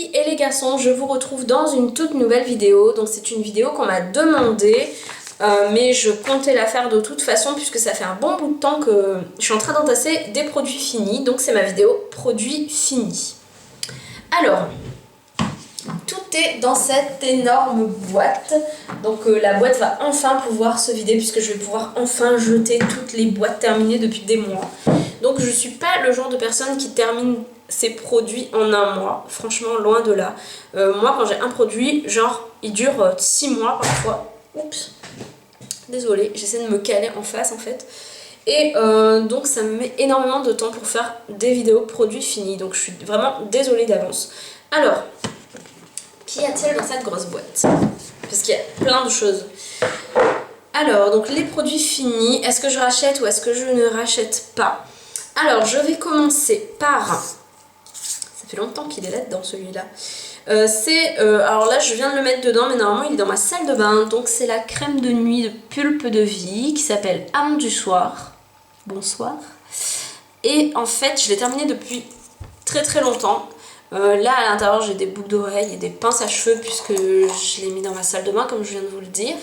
filles et les garçons, je vous retrouve dans une toute nouvelle vidéo. Donc c'est une vidéo qu'on m'a demandé, mais je comptais la faire de toute façon puisque ça fait un bon bout de temps que je suis en train d'entasser des produits finis. Donc c'est ma vidéo produits finis. Alors, tout est dans cette énorme boîte. Donc la boîte va enfin pouvoir se vider puisque je vais pouvoir enfin jeter toutes les boîtes terminées depuis des mois. Donc je suis pas le genre de personne qui termine ses produits en un mois, franchement loin de là. Moi quand j'ai un produit, genre il dure 6 mois parfois. Oups, désolée, j'essaie de me caler en face en fait. Et donc ça me met énormément de temps pour faire des vidéos produits finis. Donc je suis vraiment désolée d'avance. Alors, qu'y a-t-il dans cette grosse boîte? Parce qu'il y a plein de choses. Alors, donc les produits finis, est-ce que je rachète ou est-ce que je ne rachète pas? Alors, je vais commencer par... Ça fait longtemps qu'il est là-dedans, celui-là. Alors là, je viens de le mettre dedans, mais normalement, il est dans ma salle de bain. Donc, c'est la crème de nuit de Pulpe de Vie qui s'appelle Âme du soir. Bonsoir. Et en fait, je l'ai terminé depuis très très longtemps. Là, à l'intérieur, j'ai des boucles d'oreilles et des pinces à cheveux puisque je l'ai mis dans ma salle de bain, comme je viens de vous le dire.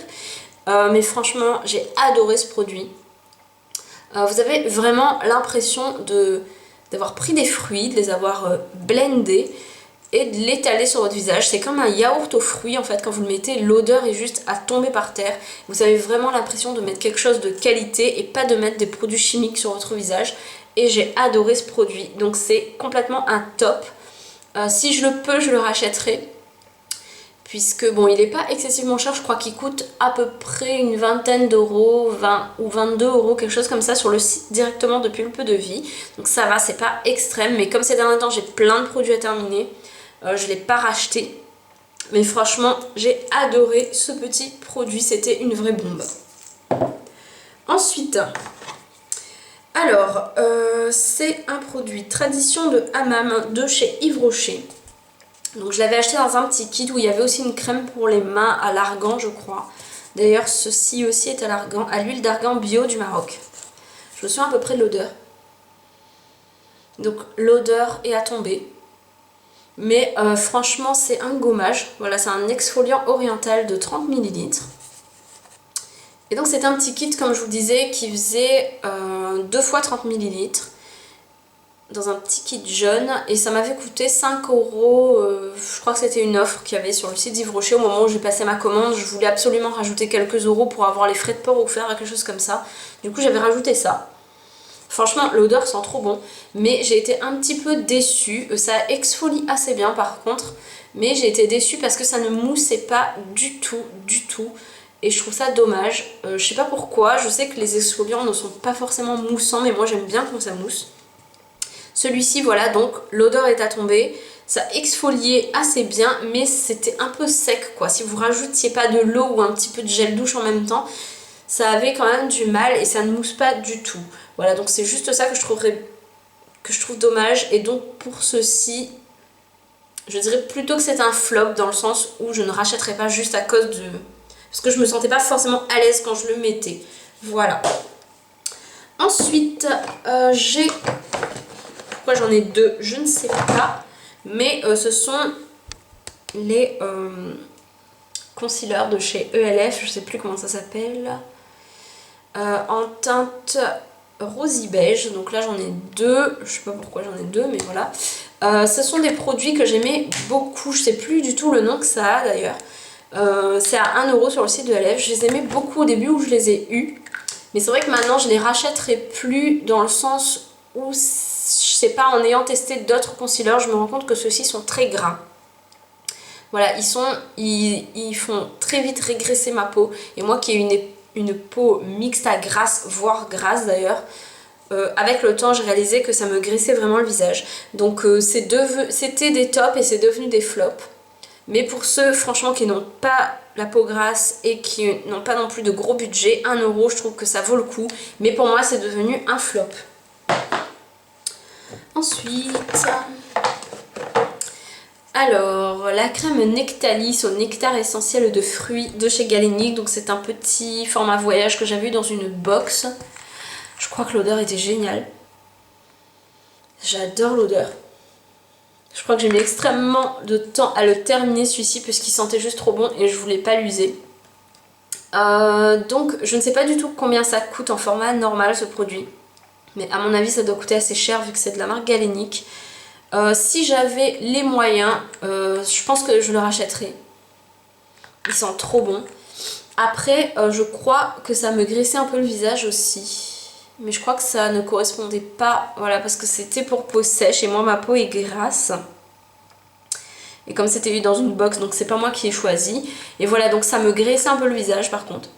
Mais franchement, j'ai adoré ce produit. Vous avez vraiment l'impression d'avoir pris des fruits, de les avoir blendés et de l'étaler sur votre visage. C'est comme un yaourt aux fruits en fait, quand vous le mettez, l'odeur est juste à tomber par terre. Vous avez vraiment l'impression de mettre quelque chose de qualité et pas de mettre des produits chimiques sur votre visage. Et j'ai adoré ce produit, donc c'est complètement un top. Si je le peux, je le rachèterai. Puisque bon, il n'est pas excessivement cher, je crois qu'il coûte à peu près une vingtaine d'euros, 20 ou 22 euros, quelque chose comme ça sur le site directement de Pulpe de Vie. Donc ça va, c'est pas extrême, mais comme ces derniers temps j'ai plein de produits à terminer, je ne l'ai pas racheté. Mais franchement, j'ai adoré ce petit produit, c'était une vraie bombe. Ensuite, alors, c'est un produit Tradition de Hammam de chez Yves Rocher. Donc je l'avais acheté dans un petit kit où il y avait aussi une crème pour les mains à l'argan, je crois. D'ailleurs, ceci aussi est à l'argan, à l'huile d'argan bio du Maroc. Je me souviens à peu près de l'odeur. Donc l'odeur est à tomber. Mais franchement, c'est un gommage. Voilà, c'est un exfoliant oriental de 30 ml. Et donc c'est un petit kit, comme je vous disais, qui faisait 2 fois 30 ml. Dans un petit kit jaune, et ça m'avait coûté 5 euros. Je crois que c'était une offre qu'il y avait sur le site d'Yves Rocher au moment où j'ai passé ma commande. Je voulais absolument rajouter quelques euros pour avoir les frais de port offerts, quelque chose comme ça. Du coup j'avais rajouté ça. Franchement l'odeur sent trop bon, mais j'ai été un petit peu déçue. Ça exfolie assez bien par contre, mais j'ai été déçue parce que ça ne moussait pas du tout, et je trouve ça dommage. Je sais pas pourquoi, je sais que les exfoliants ne sont pas forcément moussants, mais moi j'aime bien quand ça mousse. Celui-ci, voilà, donc l'odeur est à tomber. Ça exfoliait assez bien, mais c'était un peu sec, quoi. Si vous rajoutiez pas de l'eau ou un petit peu de gel douche en même temps, ça avait quand même du mal et ça ne mousse pas du tout. Voilà, donc c'est juste ça que je trouve dommage. Et donc pour ceci, je dirais plutôt que c'est un flop dans le sens où je ne rachèterai pas juste à cause de... Parce que je me sentais pas forcément à l'aise quand je le mettais. Voilà. Ensuite, j'ai... Pourquoi j'en ai deux, je ne sais pas. Mais ce sont les concealers de chez ELF. Je ne sais plus comment ça s'appelle. En teinte rosy beige. Donc là j'en ai deux. Je ne sais pas pourquoi j'en ai deux, mais voilà. Ce sont des produits que j'aimais beaucoup. Je ne sais plus du tout le nom que ça a d'ailleurs. C'est à 1 euro sur le site de ELF. Je les aimais beaucoup au début où je les ai eus. Mais c'est vrai que maintenant je les rachèterai plus dans le sens où... Je sais pas, en ayant testé d'autres concealers, je me rends compte que ceux-ci sont très gras. Voilà, ils font très vite régresser ma peau. Et moi qui ai une peau mixte à grasse, voire grasse d'ailleurs, avec le temps j'ai réalisé que ça me graissait vraiment le visage. Donc c'était des tops et c'est devenu des flops. Mais pour ceux franchement qui n'ont pas la peau grasse et qui n'ont pas non plus de gros budget, 1 euro, je trouve que ça vaut le coup. Mais pour moi c'est devenu un flop. Ensuite, alors la crème Nectalis au nectar essentiel de fruits de chez Galénic. Donc c'est un petit format voyage que j'avais eu dans une box. Je crois que l'odeur était géniale. J'adore l'odeur. Je crois que j'ai mis extrêmement de temps à le terminer celui-ci puisqu'il sentait juste trop bon et je voulais pas l'user. Donc je ne sais pas du tout combien ça coûte en format normal ce produit. Mais à mon avis ça doit coûter assez cher vu que c'est de la marque Galénic. Si j'avais les moyens, je pense que je le rachèterais. Il sent trop bon. Après, je crois que ça me graissait un peu le visage aussi. Mais je crois que ça ne correspondait pas, voilà, parce que c'était pour peau sèche et moi ma peau est grasse. Et comme c'était dans une box, donc c'est pas moi qui ai choisi. Et voilà, donc ça me graissait un peu le visage par contre.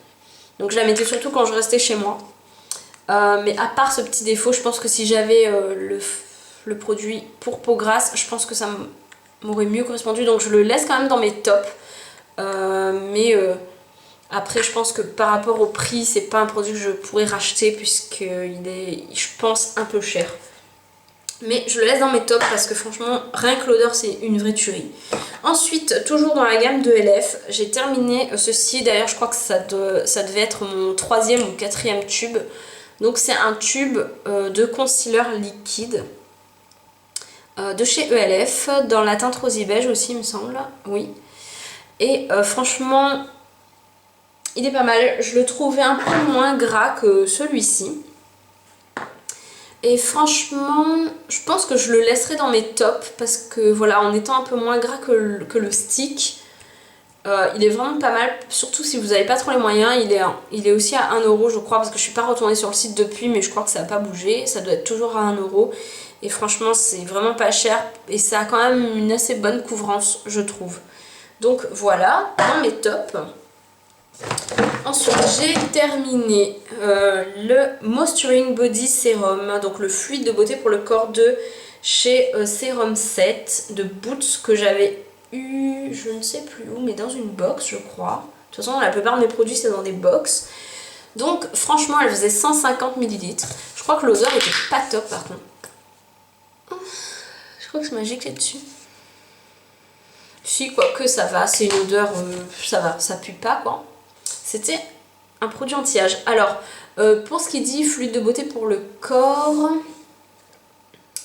Donc je la mettais surtout quand je restais chez moi. Mais à part ce petit défaut, je pense que si j'avais le produit pour peau grasse, je pense que ça m'aurait mieux correspondu. Donc je le laisse quand même dans mes tops. Après je pense que par rapport au prix, c'est pas un produit que je pourrais racheter puisqu'il est, je pense, un peu cher. Mais je le laisse dans mes tops parce que franchement, rien que l'odeur, c'est une vraie tuerie. Ensuite, toujours dans la gamme de LF, j'ai terminé ceci. D'ailleurs, je crois que ça devait être mon 3e ou 4e tube. Donc c'est un tube de concealer liquide de chez ELF, dans la teinte rosy beige aussi, il me semble. Oui. Et franchement, il est pas mal. Je le trouvais un peu moins gras que celui-ci. Et franchement, je pense que je le laisserai dans mes tops parce que voilà, en étant un peu moins gras que le stick, il est vraiment pas mal, surtout si vous n'avez pas trop les moyens. Il est aussi à 1€ je crois, parce que je suis pas retournée sur le site depuis, mais je crois que ça n'a pas bougé, ça doit être toujours à 1€. Et franchement, c'est vraiment pas cher et ça a quand même une assez bonne couvrance, je trouve. Donc voilà, dans mes tops. Ensuite, j'ai terminé le Moisturizing Body Serum, donc le fluide de beauté pour le corps de chez Serum 7 de Boots que j'avais eu, je ne sais plus où, mais dans une box, je crois. De toute façon, la plupart de mes produits, c'est dans des box. Donc, franchement, elle faisait 150 ml. Je crois que l'odeur était pas top, par contre. Je crois que c'est magique là-dessus. Si, quoique ça va, c'est une odeur, ça va, ça pue pas, quoi. C'était un produit anti-âge. Alors, pour ce qui dit fluide de beauté pour le corps,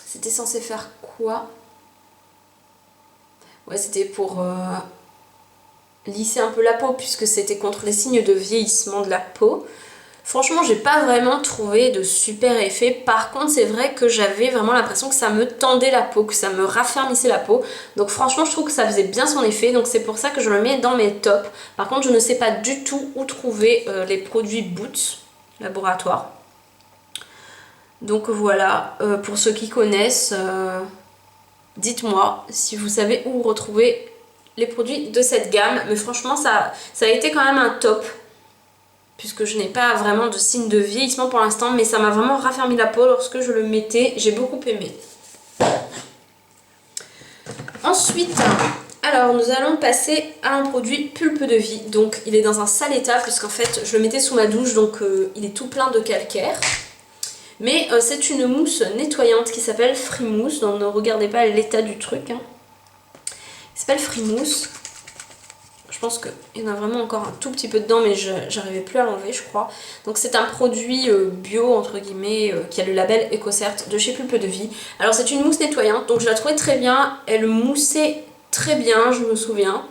c'était censé faire quoi? Ouais, c'était pour lisser un peu la peau, puisque c'était contre les signes de vieillissement de la peau. Franchement, j'ai pas vraiment trouvé de super effet. Par contre, c'est vrai que j'avais vraiment l'impression que ça me tendait la peau, que ça me raffermissait la peau. Donc franchement, je trouve que ça faisait bien son effet. Donc c'est pour ça que je le mets dans mes tops. Par contre, je ne sais pas du tout où trouver les produits Boots Laboratoire. Donc voilà, pour ceux qui connaissent, dites-moi si vous savez où retrouver les produits de cette gamme. Mais franchement, ça a été quand même un top, puisque je n'ai pas vraiment de signe de vieillissement pour l'instant, mais ça m'a vraiment raffermi la peau lorsque je le mettais, j'ai beaucoup aimé. Ensuite, alors nous allons passer à un produit Pulpe de Vie. Donc il est dans un sale état, puisqu'en fait je le mettais sous ma douche, donc il est tout plein de calcaire. Mais c'est une mousse nettoyante qui s'appelle Frimousse, donc ne regardez pas l'état du truc. Hein. Il s'appelle Frimousse. Je pense qu'il y en a vraiment encore un tout petit peu dedans, mais j'arrivais plus à l'enlever, je crois. Donc c'est un produit bio, entre guillemets, qui a le label EcoCert de chez Pulpe de Vie. Alors c'est une mousse nettoyante, donc je la trouvais très bien. Elle moussait très bien, je me souviens,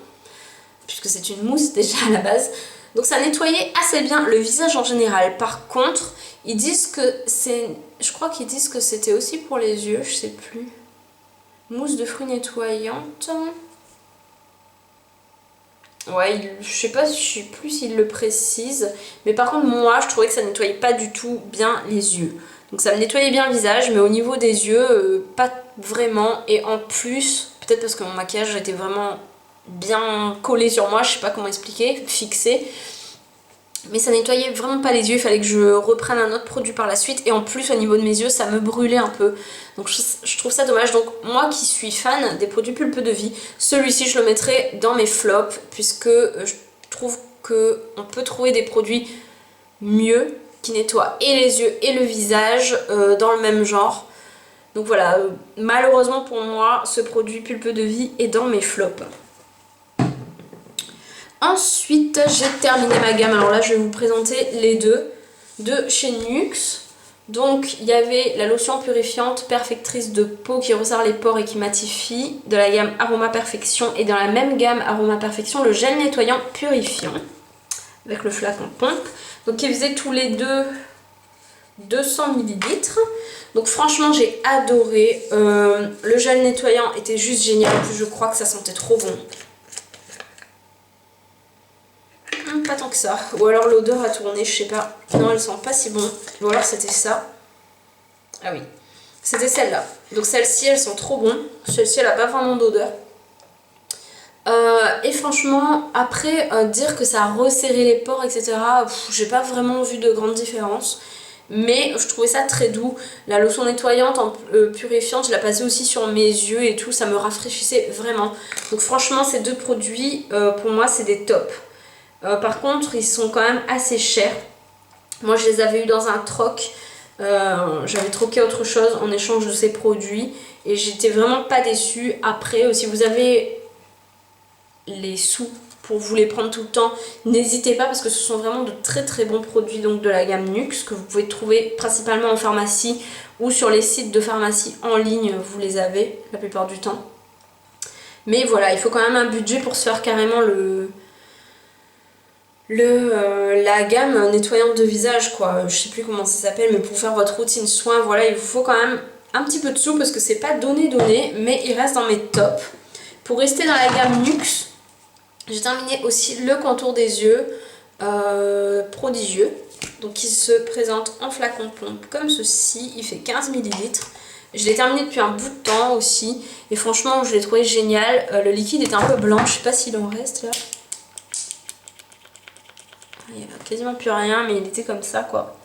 puisque c'est une mousse déjà à la base. Donc ça nettoyait assez bien le visage en général. Par contre, ils disent que c'est... Je crois qu'ils disent que c'était aussi pour les yeux, je sais plus. Mousse de fruits nettoyante... Ouais, je sais pas, je sais plus s'il le précise, mais par contre moi je trouvais que ça nettoyait pas du tout bien les yeux. Donc ça me nettoyait bien le visage, mais au niveau des yeux, pas vraiment. Et en plus, peut-être parce que mon maquillage était vraiment bien collé sur moi, je sais pas comment expliquer, fixé. Mais ça nettoyait vraiment pas les yeux, il fallait que je reprenne un autre produit par la suite. Et en plus au niveau de mes yeux, ça me brûlait un peu. Donc je trouve ça dommage. Donc moi qui suis fan des produits Pulpe de Vie, celui-ci je le mettrai dans mes flops, puisque je trouve qu'on peut trouver des produits mieux, qui nettoient et les yeux et le visage dans le même genre. Donc voilà, malheureusement pour moi, ce produit Pulpe de Vie est dans mes flops. Ensuite, j'ai terminé ma gamme. Alors là, je vais vous présenter les deux de chez NYX. Donc il y avait la lotion purifiante perfectrice de peau qui resserre les pores et qui matifie de la gamme Aroma Perfection, et dans la même gamme Aroma Perfection le gel nettoyant purifiant avec le flacon pompe. Donc ils faisaient tous les deux 200 ml. Donc franchement j'ai adoré. Le gel nettoyant était juste génial. En plus je crois que ça sentait trop bon. Pas tant que ça. Ou alors l'odeur a tourné, je sais pas. Non, elle sent pas si bon. Ou alors c'était ça. Ah oui. C'était celle-là. Donc celle-ci, elles sont trop bon. Celle-ci, elle a pas vraiment d'odeur. Et franchement, après, dire que ça a resserré les pores, etc. J'ai pas vraiment vu de grande différence. Mais je trouvais ça très doux. La lotion nettoyante purifiante, je la passais aussi sur mes yeux et tout. Ça me rafraîchissait vraiment. Donc franchement, ces deux produits, pour moi, c'est des tops. Par contre, ils sont quand même assez chers. Moi, je les avais eu dans un troc. J'avais troqué autre chose en échange de ces produits. Et j'étais vraiment pas déçue. Après, si vous avez les sous pour vous les prendre tout le temps, n'hésitez pas parce que ce sont vraiment de très très bons produits donc de la gamme Nux que vous pouvez trouver principalement en pharmacie ou sur les sites de pharmacie en ligne, vous les avez la plupart du temps. Mais voilà, il faut quand même un budget pour se faire carrément la gamme nettoyante de visage quoi, je sais plus comment ça s'appelle, mais pour faire votre routine soin, voilà, il vous faut quand même un petit peu de sous parce que c'est pas donné, mais il reste dans mes tops. Pour rester dans la gamme Nux, j'ai terminé aussi le contour des yeux prodigieux, donc il se présente en flacon pompe comme ceci, il fait 15 ml. Je l'ai terminé depuis un bout de temps aussi et franchement je l'ai trouvé génial. Le liquide est un peu blanc, je sais pas s'il en reste là. Il n'y a quasiment plus rien, mais il était comme ça quoi.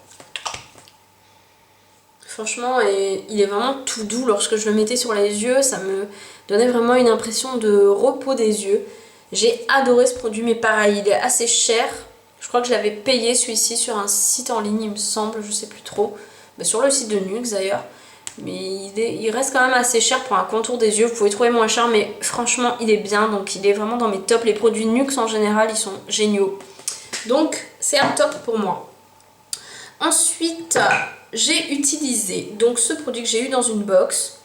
Franchement, il est vraiment tout doux lorsque je le mettais sur les yeux. Ça me donnait vraiment une impression de repos des yeux. J'ai adoré ce produit, mais pareil, il est assez cher. Je crois que je l'avais payé celui-ci sur un site en ligne, il me semble, je sais plus trop. Mais sur le site de Nux d'ailleurs. Mais il reste quand même assez cher pour un contour des yeux. Vous pouvez trouver moins cher, mais franchement, il est bien. Donc il est vraiment dans mes tops. Les produits Nux en général, ils sont géniaux. Donc c'est un top pour moi. Ensuite, j'ai utilisé donc ce produit que j'ai eu dans une box.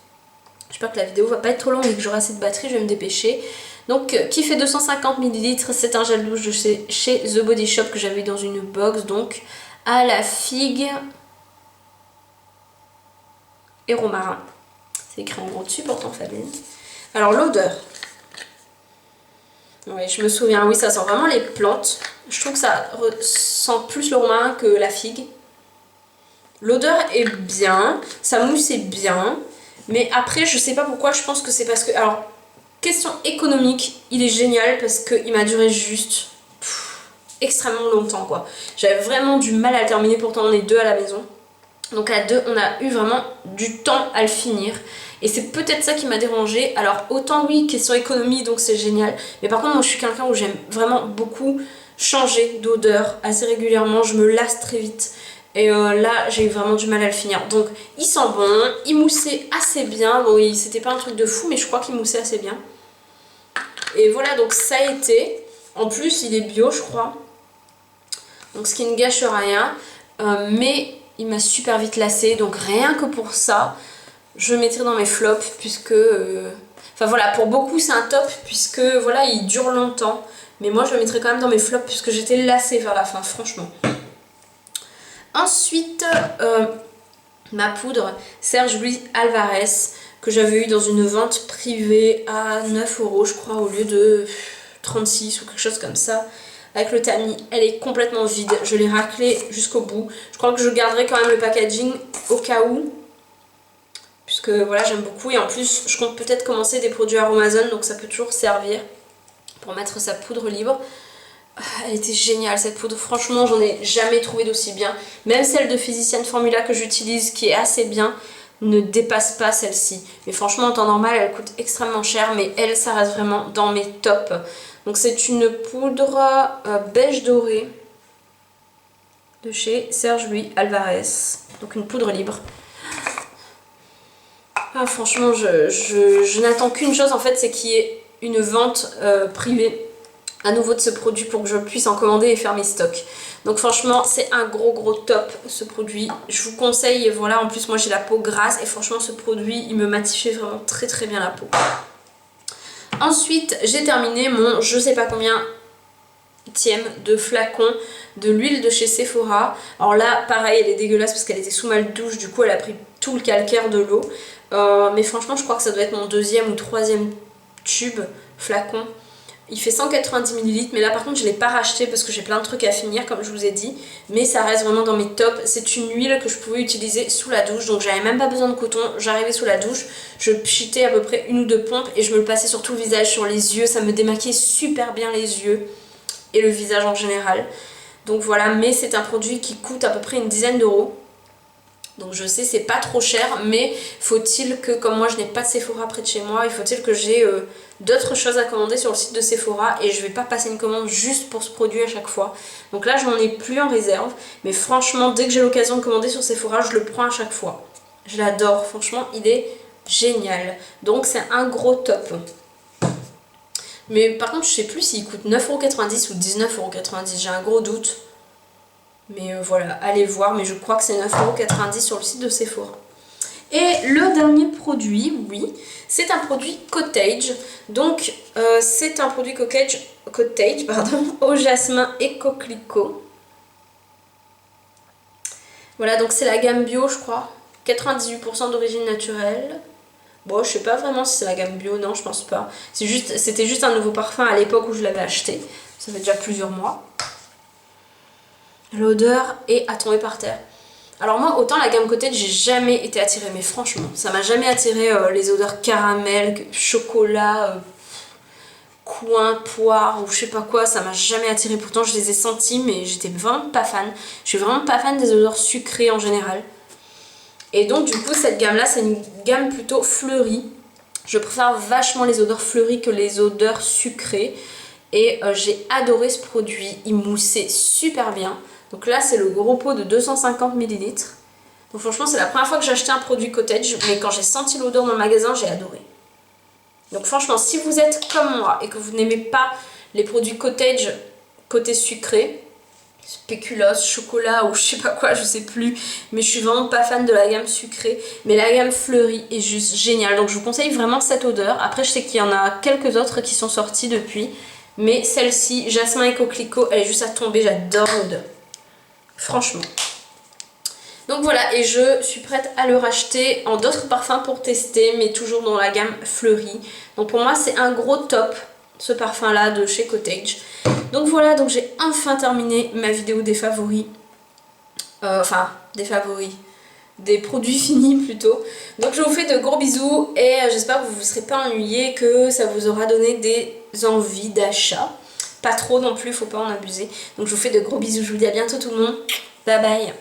J'espère que la vidéo va pas être trop longue et que j'aurai assez de batterie, je vais me dépêcher. Donc qui fait 250 ml, c'est un gel douche de chez The Body Shop que j'avais dans une box, donc à la figue et romarin. C'est écrit en gros dessus pourtant Fabienne. Alors l'odeur. Oui, je me souviens, oui, ça sent vraiment les plantes. Je trouve que ça sent plus le romarin que la figue. L'odeur est bien, sa mousse est bien, mais après je sais pas pourquoi, je pense que c'est parce que... Alors, question économique, il est génial parce qu'il m'a duré juste extrêmement longtemps quoi. J'avais vraiment du mal à le terminer, pourtant on est deux à la maison. Donc à deux, on a eu vraiment du temps à le finir. Et c'est peut-être ça qui m'a dérangée. Alors autant oui, question économie, donc c'est génial. Mais par contre, moi je suis quelqu'un où j'aime vraiment beaucoup changer d'odeur assez régulièrement. Je me lasse très vite. Et là, j'ai eu vraiment du mal à le finir. Donc il sent bon, il moussait assez bien. Bon, c'était pas un truc de fou, mais je crois qu'il moussait assez bien. Et voilà, donc ça a été. En plus, il est bio, je crois. Donc ce qui ne gâche rien. Mais... il m'a super vite lassé, donc rien que pour ça, je le mettrai dans mes flops puisque... Enfin voilà, pour beaucoup c'est un top puisque voilà, il dure longtemps. Mais moi je le mettrai quand même dans mes flops puisque j'étais lassée vers la fin, franchement. Ensuite, ma poudre Serge Louis Alvarez que j'avais eu dans une vente privée à 9 € je crois au lieu de 36 ou quelque chose comme ça. Avec le tamis, elle est complètement vide. Je l'ai raclée jusqu'au bout. Je crois que je garderai quand même le packaging au cas où. Puisque voilà, j'aime beaucoup. Et en plus, je compte peut-être commencer des produits Aromazone. Donc ça peut toujours servir pour mettre sa poudre libre. Elle était géniale cette poudre. Franchement, j'en ai jamais trouvé d'aussi bien. Même celle de Physician Formula que j'utilise, qui est assez bien, ne dépasse pas celle-ci. Mais franchement, en temps normal, elle coûte extrêmement cher. Mais elle, ça reste vraiment dans mes tops. Donc c'est une poudre beige doré de chez Serge Louis Alvarez. Donc une poudre libre. Ah, franchement, je n'attends qu'une chose en fait, c'est qu'il y ait une vente privée à nouveau de ce produit pour que je puisse en commander et faire mes stocks. Donc franchement c'est un gros top ce produit, je vous conseille. Et voilà, en plus moi j'ai la peau grasse et franchement ce produit il me matifie vraiment très bien la peau. Ensuite j'ai terminé mon je sais pas combien de flacon de l'huile de chez Sephora. Alors là pareil elle est dégueulasse parce qu'elle était sous ma douche, du coup elle a pris tout le calcaire de l'eau. Mais franchement je crois que ça doit être mon deuxième ou troisième tube flacon. Il fait 190 ml, mais là par contre je ne l'ai pas racheté parce que j'ai plein de trucs à finir comme je vous ai dit. Mais ça reste vraiment dans mes tops. C'est une huile que je pouvais utiliser sous la douche, donc j'avais même pas besoin de coton. J'arrivais sous la douche, je pchitais à peu près une ou deux pompes et je me le passais sur tout le visage, sur les yeux. Ça me démaquillait super bien les yeux et le visage en général. Donc voilà, mais c'est un produit qui coûte à peu près une dizaine d'euros. Donc je sais c'est pas trop cher, mais faut-il que, comme moi je n'ai pas de Sephora près de chez moi, il faut-il que j'ai d'autres choses à commander sur le site de Sephora et je vais pas passer une commande juste pour ce produit à chaque fois. Donc là j'en ai plus en réserve, mais franchement dès que j'ai l'occasion de commander sur Sephora je le prends à chaque fois. Je l'adore, franchement il est génial. Donc c'est un gros top. Mais par contre je sais plus s'il coûte 9,90€ ou 19,90€, j'ai un gros doute. Mais voilà, allez voir, mais je crois que c'est 9,90€ sur le site de Sephora. Et le dernier produit, oui, c'est un produit Cottage. Donc c'est un produit Cottage au jasmin et coquelicot. Voilà, donc c'est la gamme bio je crois, 98% d'origine naturelle. Bon, je sais pas vraiment si c'est la gamme bio, non je pense pas. C'était juste un nouveau parfum à l'époque où je l'avais acheté. Ça fait déjà plusieurs mois. L'odeur est à tomber par terre. Alors moi autant la gamme Cottage j'ai jamais été attirée, mais franchement ça m'a jamais attiré les odeurs caramel, chocolat, coin, poire ou je sais pas quoi, ça m'a jamais attiré. Pourtant je les ai sentis mais j'étais vraiment pas fan. Je suis vraiment pas fan des odeurs sucrées en général. Et donc du coup cette gamme là c'est une gamme plutôt fleurie. Je préfère vachement les odeurs fleuries que les odeurs sucrées. Et j'ai adoré ce produit, il moussait super bien. Donc là c'est le gros pot de 250 ml. Donc franchement c'est la première fois que j'ai acheté un produit Cottage, mais quand j'ai senti l'odeur dans le magasin j'ai adoré. Donc franchement si vous êtes comme moi et que vous n'aimez pas les produits Cottage côté sucré, spéculoos, chocolat ou je sais pas quoi, je sais plus, mais je suis vraiment pas fan de la gamme sucrée, mais la gamme fleurie est juste géniale. Donc je vous conseille vraiment cette odeur. Après je sais qu'il y en a quelques autres qui sont sorties depuis, mais celle-ci, jasmin et coquelicot, elle est juste à tomber, j'adore l'odeur. Franchement. Donc voilà, et je suis prête à le racheter en d'autres parfums pour tester, mais toujours dans la gamme fleurie. Donc pour moi, c'est un gros top, ce parfum-là de chez Cottage. Donc voilà, donc j'ai enfin terminé ma vidéo des favoris. Des produits finis plutôt. Donc je vous fais de gros bisous et j'espère que vous ne vous serez pas ennuyés, que ça vous aura donné des envies d'achat. Pas trop non plus, faut pas en abuser. Donc je vous fais de gros bisous, je vous dis à bientôt tout le monde. Bye bye.